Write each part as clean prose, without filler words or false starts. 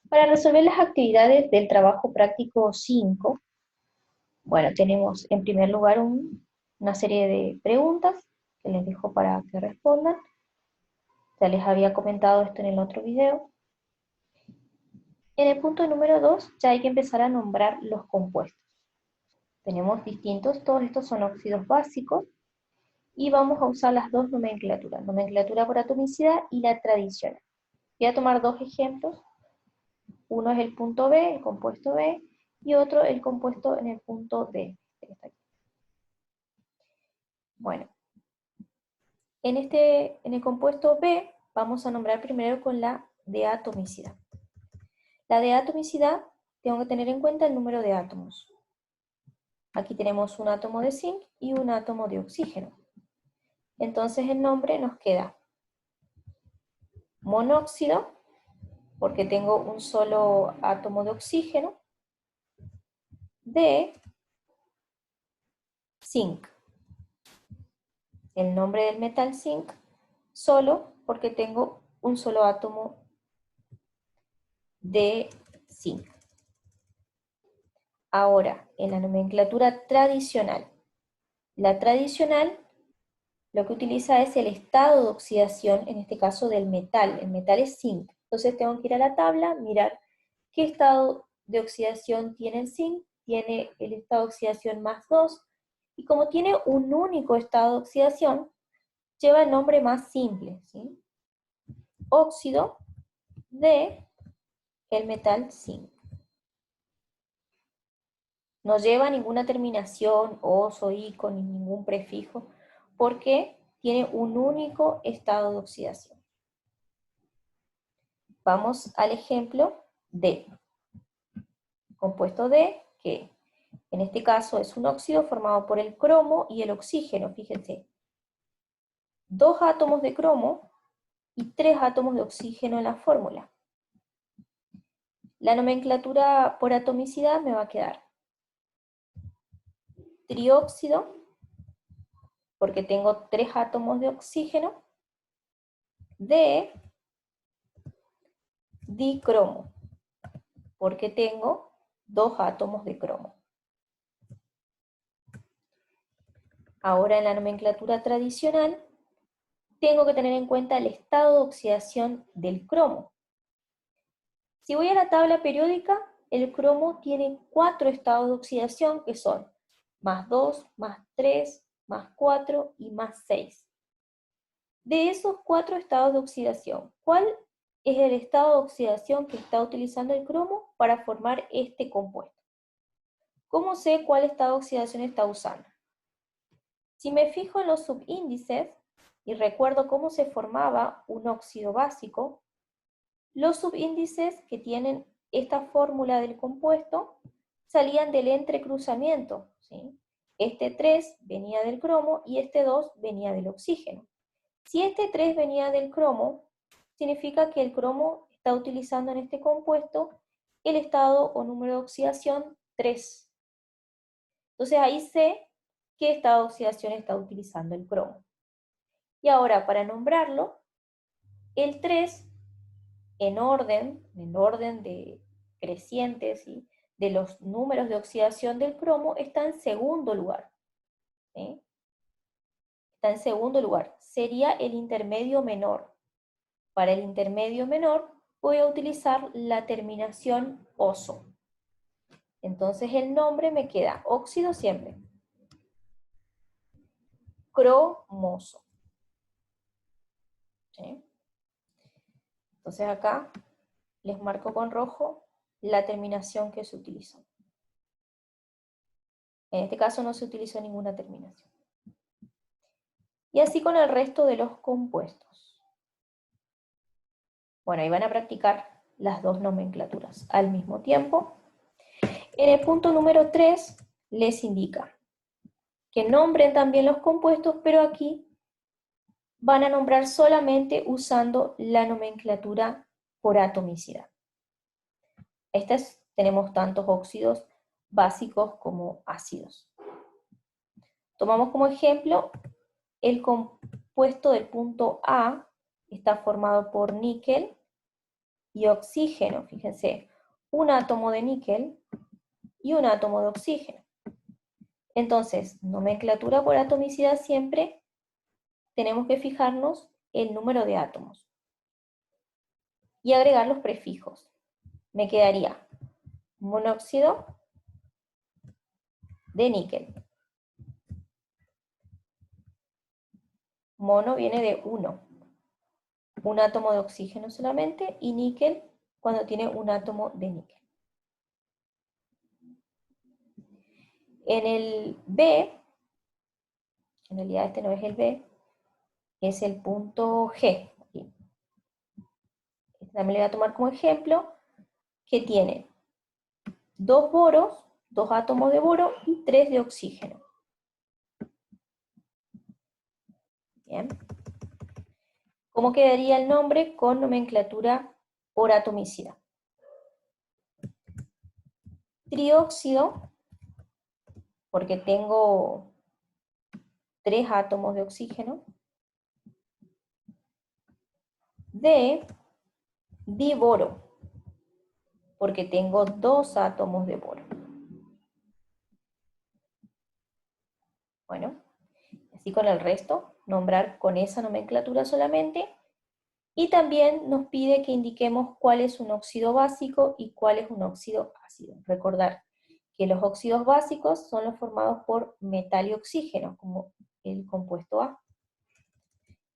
Para resolver las actividades del trabajo práctico 5, bueno, tenemos en primer lugar una serie de preguntas que les dejo para que respondan. Ya les había comentado esto en el otro video. En el punto número 2 ya hay que empezar a nombrar los compuestos. Tenemos distintos, todos estos son óxidos básicos, y vamos a usar las dos nomenclaturas, nomenclatura por atomicidad y la tradicional. Voy a tomar dos ejemplos. Uno es el punto B, el compuesto B, y otro el compuesto en el punto D. Bueno, en el compuesto B vamos a nombrar primero con la de atomicidad. La de atomicidad tengo que tener en cuenta el número de átomos. Aquí tenemos un átomo de zinc y un átomo de oxígeno. Entonces el nombre nos queda monóxido, porque tengo un solo átomo de oxígeno, de zinc. El nombre del metal zinc, solo porque tengo un solo átomo de zinc. Ahora, en la nomenclatura tradicional. La tradicional lo que utiliza es el estado de oxidación, en este caso del metal. El metal es zinc. Entonces tengo que ir a la tabla, mirar qué estado de oxidación tiene el zinc. Tiene el estado de oxidación +2. Y como tiene un único estado de oxidación, lleva el nombre más simple, ¿sí? Óxido de el metal zinc. No lleva ninguna terminación, oso, ico, ni ningún prefijo, porque tiene un único estado de oxidación. Vamos al ejemplo D. Compuesto D, que en este caso es un óxido formado por el cromo y el oxígeno. Fíjense, 2 átomos de cromo y 3 átomos de oxígeno en la fórmula. La nomenclatura por atomicidad me va a quedar trióxido, porque tengo 3 átomos de oxígeno, de dicromo, porque tengo 2 átomos de cromo. Ahora en la nomenclatura tradicional, tengo que tener en cuenta el estado de oxidación del cromo. Si voy a la tabla periódica, el cromo tiene 4 estados de oxidación, que son +2, +3, +4 y +6. De esos 4 estados de oxidación, ¿cuál es el estado de oxidación que está utilizando el cromo para formar este compuesto? ¿Cómo sé cuál estado de oxidación está usando? Si me fijo en los subíndices y recuerdo cómo se formaba un óxido básico, los subíndices que tienen esta fórmula del compuesto salían del entrecruzamiento, ¿sí? Este 3 venía del cromo y este 2 venía del oxígeno. Si este 3 venía del cromo, significa que el cromo está utilizando en este compuesto el estado o número de oxidación 3. Entonces ahí sé qué estado de oxidación está utilizando el cromo. Y ahora para nombrarlo, el 3 en orden de crecientes, ¿sí?, de los números de oxidación del cromo, está en segundo lugar. ¿Sí? Está en segundo lugar. Sería el intermedio menor. Para el intermedio menor voy a utilizar la terminación oso. Entonces el nombre me queda óxido siempre. Cromoso. ¿Sí? Entonces acá les marco con rojo la terminación que se utilizó. En este caso no se utilizó ninguna terminación. Y así con el resto de los compuestos. Bueno, ahí van a practicar las dos nomenclaturas al mismo tiempo. En el punto número 3 les indica que nombren también los compuestos, pero aquí van a nombrar solamente usando la nomenclatura por atomicidad. Tenemos tantos óxidos básicos como ácidos. Tomamos como ejemplo el compuesto del punto A, está formado por níquel y oxígeno, fíjense, un átomo de níquel y un átomo de oxígeno. Entonces, nomenclatura por atomicidad siempre tenemos que fijarnos el número de átomos y agregar los prefijos. Me quedaría monóxido de níquel. Mono viene de uno, un átomo de oxígeno solamente, y níquel cuando tiene un átomo de níquel. En el B, en realidad este no es el B, es el punto G. Este también lo voy a tomar como ejemplo, que tiene 2 boros, 2 átomos de boro y 3 de oxígeno. Bien. ¿Cómo quedaría el nombre con nomenclatura por atomicidad? Trióxido, porque tengo 3 átomos de oxígeno, de diboro, porque tengo 2 átomos de boro. Bueno, así con el resto, nombrar con esa nomenclatura solamente, y también nos pide que indiquemos cuál es un óxido básico y cuál es un óxido ácido. Recordar que los óxidos básicos son los formados por metal y oxígeno, como el compuesto A.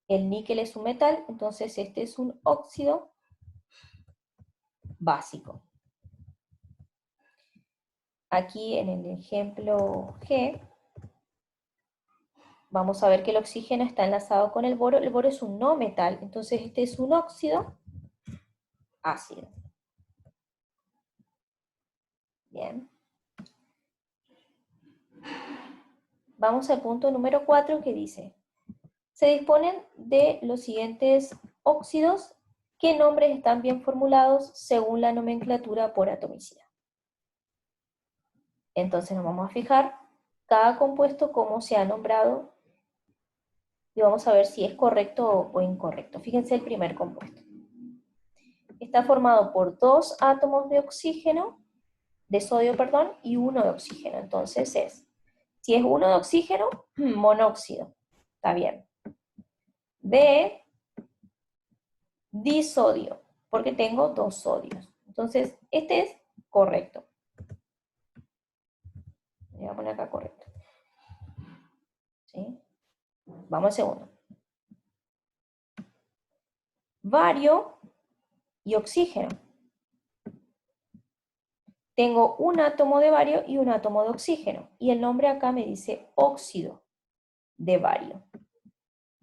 El níquel es un metal, entonces este es un óxido básico. Aquí en el ejemplo G, vamos a ver que el oxígeno está enlazado con el boro es un no metal, entonces este es un óxido ácido. Bien. Vamos al punto número 4 que dice, se disponen de los siguientes óxidos, ¿qué nombres están bien formulados según la nomenclatura por atomicidad? Entonces nos vamos a fijar cada compuesto cómo se ha nombrado y vamos a ver si es correcto o incorrecto. Fíjense el primer compuesto. Está formado por 2 átomos de oxígeno, de sodio, perdón, y 1 de oxígeno. Entonces si es 1 de oxígeno, monóxido. Está bien. De disodio, porque tengo 2 sodios. Entonces, este es correcto. Voy a poner acá correcto. ¿Sí? Vamos al segundo. Bario y oxígeno. Tengo un átomo de bario y un átomo de oxígeno. Y el nombre acá me dice óxido de bario.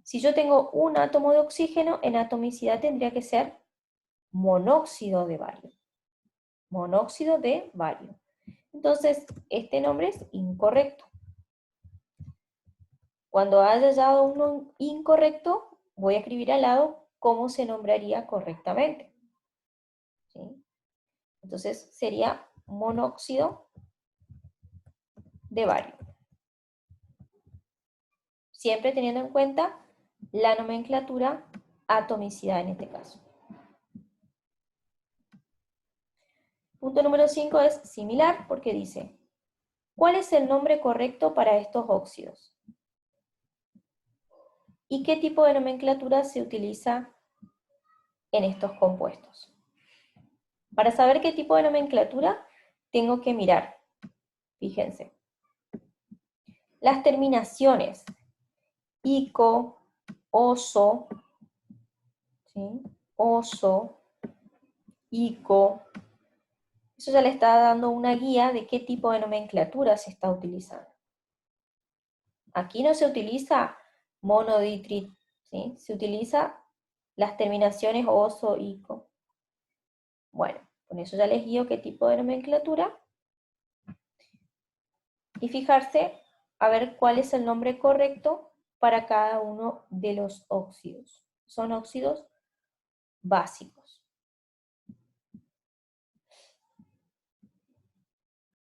Si yo tengo un átomo de oxígeno, en atomicidad tendría que ser monóxido de bario. Monóxido de bario. Entonces, este nombre es incorrecto. Cuando haya hallado uno incorrecto, voy a escribir al lado cómo se nombraría correctamente. ¿Sí? Entonces, sería monóxido de bario. Siempre teniendo en cuenta la nomenclatura atomicidad en este caso. Punto número 5 es similar porque dice, ¿cuál es el nombre correcto para estos óxidos? ¿Y qué tipo de nomenclatura se utiliza en estos compuestos? Para saber qué tipo de nomenclatura, tengo que mirar. Fíjense. Las terminaciones ico, oso, ¿sí? Oso, ico. Eso ya le está dando una guía de qué tipo de nomenclatura se está utilizando. Aquí no se utiliza monoditrit, ¿sí? Se utiliza las terminaciones oso, ico. Bueno, con eso ya les guío qué tipo de nomenclatura. Y fijarse a ver cuál es el nombre correcto para cada uno de los óxidos. Son óxidos básicos.